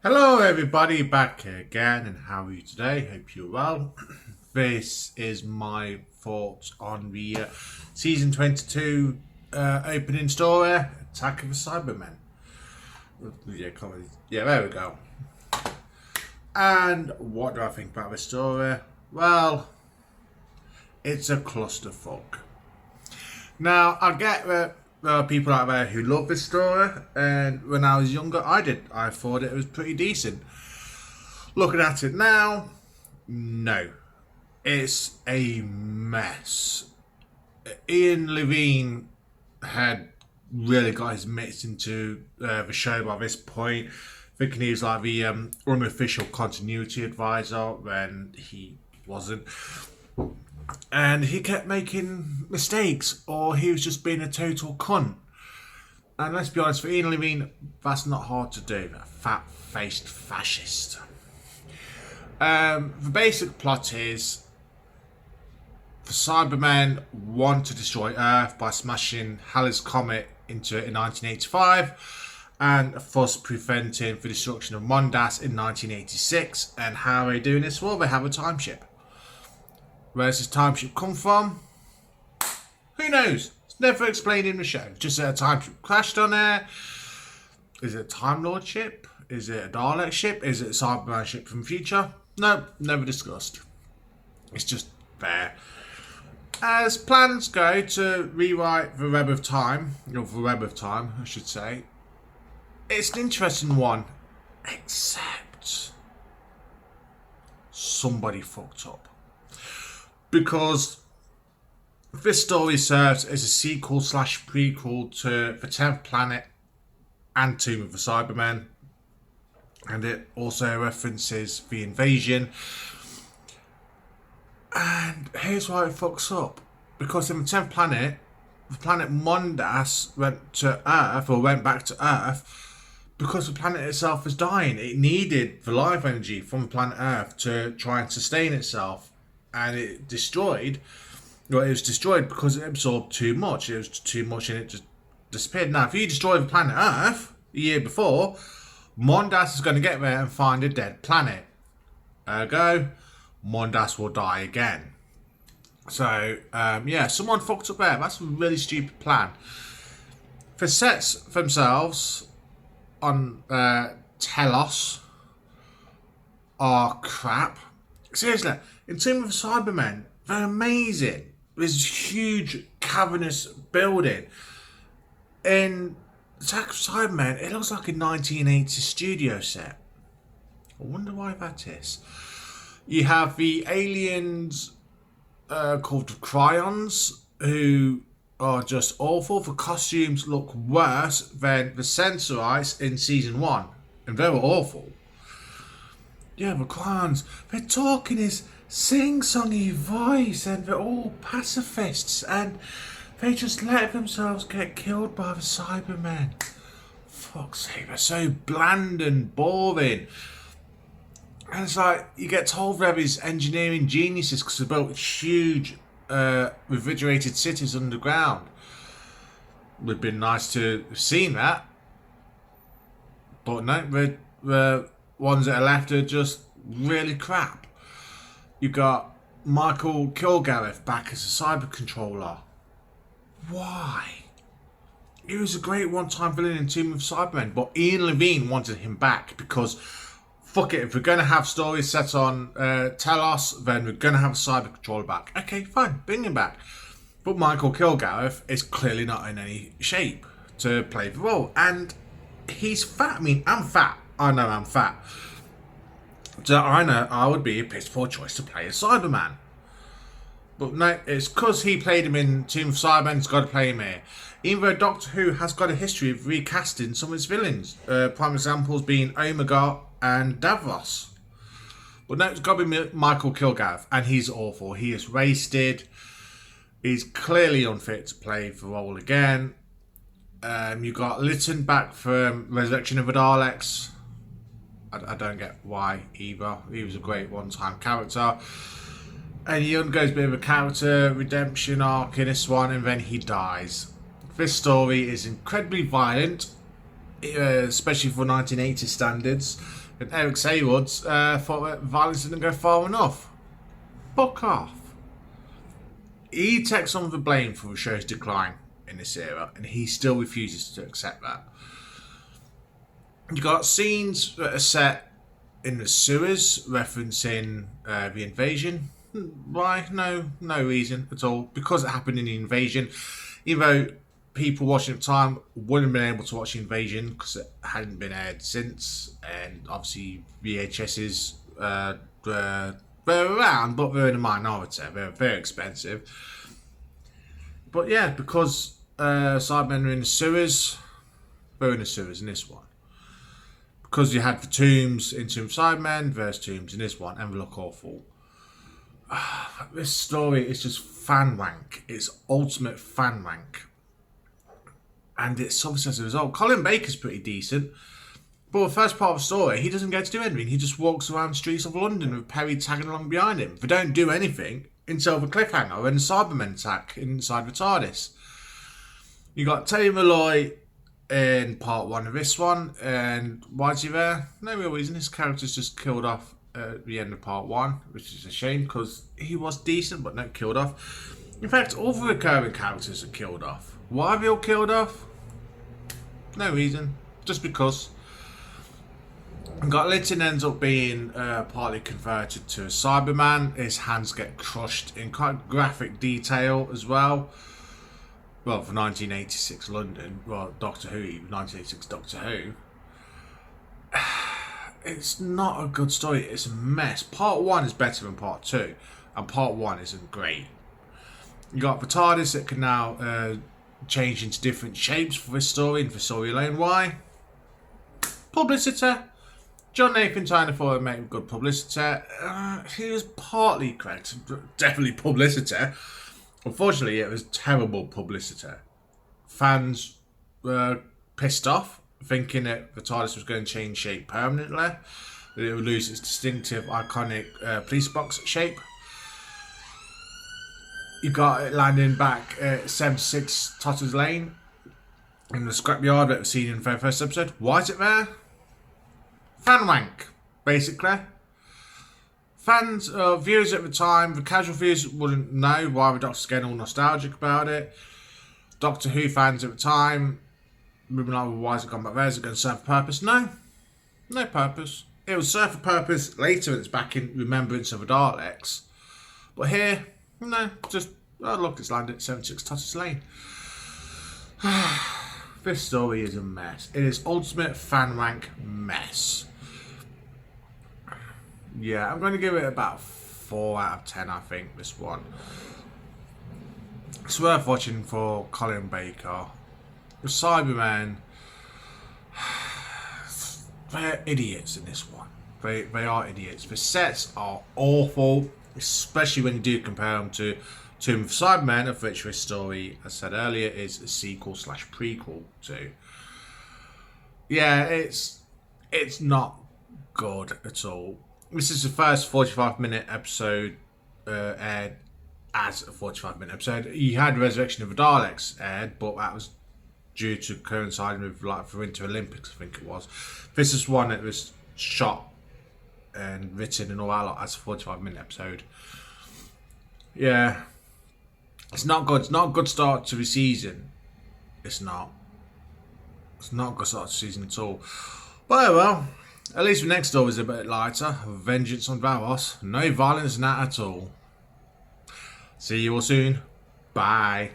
Hello everybody, back again, and how are you today? Hope you're well. This is my thoughts on the season 22 opening story, Attack of the Cybermen. Yeah, there we go. And what do I think about this story? Well, it's a clusterfuck. Now, I get that there are people out there who love this story, and when I was younger, I did. I thought it was pretty decent. Looking at it now, no. It's a mess. Ian Levine had really got his mitts into the show by this point, thinking he was like the unofficial continuity advisor when he wasn't. And he kept making mistakes, or he was just being a total cunt. And let's be honest, for Ian Levine, that's not hard to do. A fat-faced fascist. The basic plot is the Cybermen want to destroy Earth by smashing Halley's Comet into it in 1985, and thus preventing the destruction of Mondas in 1986. And how are they doing this? Well, they have a time ship. Where does this time ship come from? Who knows? It's never explained in the show. Just that a time ship crashed on there. Is it a Time Lord ship? Is it a Dalek ship? Is it a Cyberman ship from the future? No, never discussed. It's just there. As plans go to rewrite the Web of Time, or the Web of Time, I should say, it's an interesting one, except somebody fucked up. Because this story serves as a sequel slash prequel to The 10th Planet and Tomb of the Cybermen. And it also references the invasion. And here's why it fucks up. Because in The 10th Planet, the planet Mondas went to Earth, or went back to Earth, because the planet itself was dying. It needed the life energy from the planet Earth to try and sustain itself. And it was destroyed because it absorbed too much. It was too much and it just disappeared. Now, if you destroy the planet Earth the year before, Mondas is going to get there and find a dead planet. Ergo, Mondas will die again. So, someone fucked up there. That's a really stupid plan. The sets themselves on Telos are crap. Seriously, in terms of Cybermen, they're amazing. There's this huge cavernous building. In Attack of Cybermen, it looks like a 1980s studio set. I wonder why that is. You have the aliens called Cryons, who are just awful. The costumes look worse than the Sensorites in season 1, and they were awful. Yeah, the Cryons, they're talking his sing-songy voice, and they're all pacifists, and they just let themselves get killed by the Cybermen. Fuck's sake, they're so bland and boring. And it's like, you get told they're these engineering geniuses because they built huge refrigerated cities underground. Would have been nice to have seen that. But no, the ones that are left are just really crap. You got Michael Kilgareth back as a cyber controller. Why? He was a great one-time villain in Tomb of Cybermen, but Ian Levine wanted him back because, fuck it, if we're going to have stories set on Telos, then we're going to have a cyber controller back. Okay, fine, bring him back. But Michael Kilgareth is clearly not in any shape to play the role. And he's fat. I mean, I'm fat. I know I'm fat. So I know I would be a piss poor choice to play a Cyberman. But no, it's because he played him in Tomb of Cybermen, he's got to play him here. Even though Doctor Who has got a history of recasting some of its villains. Prime examples being Omega and Davros. But no, it's got to be Michael Kilgareth, and he's awful. He is wasted. He's clearly unfit to play the role again. You got Lytton back from Resurrection of the Daleks. I don't get why either. He was a great one-time character. And he undergoes a bit of a character redemption arc in this one, and then he dies. This story is incredibly violent, especially for 1980 standards. And Eric Saywoods thought that violence didn't go far enough. Fuck off. He takes some of the blame for the show's decline in this era, and he still refuses to accept that. You got scenes that are set in the sewers, referencing the invasion. Why? No reason at all. Because it happened in the invasion, even though people watching at the time wouldn't have been able to watch the invasion because it hadn't been aired since, and obviously VHSs were around, but they're in a minority. They're very expensive. But yeah, because Cybermen are in the sewers, they're in the sewers in this one. Because you had the tombs in Tomb of Cybermen, there's tombs in this one, and they look awful. This story is just fan wank. It's ultimate fan wank. And it's obviously as a result. Colin Baker's pretty decent. But the first part of the story, he doesn't get to do anything. He just walks around the streets of London with Perry tagging along behind him. They don't do anything until the cliffhanger and the Cybermen attack inside the TARDIS. You got Terry Malloy in part 1 of this one. And why is he there? No real reason. His character's just killed off at the end of part 1, which is a shame because he was decent but not killed off. In fact, all the recurring characters are killed off. Why are they all killed off? No reason. Just because. Linton ends up being partly converted to a Cyberman. His hands get crushed in quite graphic detail as well. Well, for 1986 London, well, Doctor Who, 1986 Doctor Who. It's not a good story. It's a mess. Part 1 is better than part 2, and part 1 isn't great. You got the TARDIS that can now change into different shapes for this story and for storyline. Why? Publicity. John Nathan Tyner thought it would make good publicity. He was partly correct. Definitely publicity. Unfortunately, it was terrible publicity. Fans were pissed off, thinking that the TARDIS was going to change shape permanently. That it would lose its distinctive, iconic police box shape. You got it landing back at 76 Totters Lane in the scrapyard that was seen in the very first episode. Why is it there? Fan wank, basically. Fans, viewers at the time, the casual viewers wouldn't know why the Doctor's getting all nostalgic about it. Doctor Who fans at the time would be like, well, why has it gone back there? Is it going to serve a purpose? No. No purpose. It will serve a purpose later when it's back in remembrance of the Daleks. But here, no, just, oh look, it's landed at 76 Totters Lane. This story is a mess. It is ultimate fan wank mess. Yeah, I'm going to give it about 4 out of 10, I think, this one. It's worth watching for Colin Baker. The Cybermen, they're idiots in this one. They are idiots. The sets are awful, especially when you do compare them to Tomb of Cybermen, of which this story, as I said earlier, is a sequel/prequel to. Yeah, it's not good at all. This is the first 45-minute episode aired as a 45-minute episode. You had Resurrection of the Daleks aired, but that was due to coinciding with like the Winter Olympics, I think it was. This is one that was shot and written and all that lot as a 45-minute episode. Yeah. It's not good. It's not a good start to the season. It's not. It's not a good start to the season at all. But well, at least the next story is a bit lighter. Vengeance on Varos. No violence in that at all. See you all soon. Bye.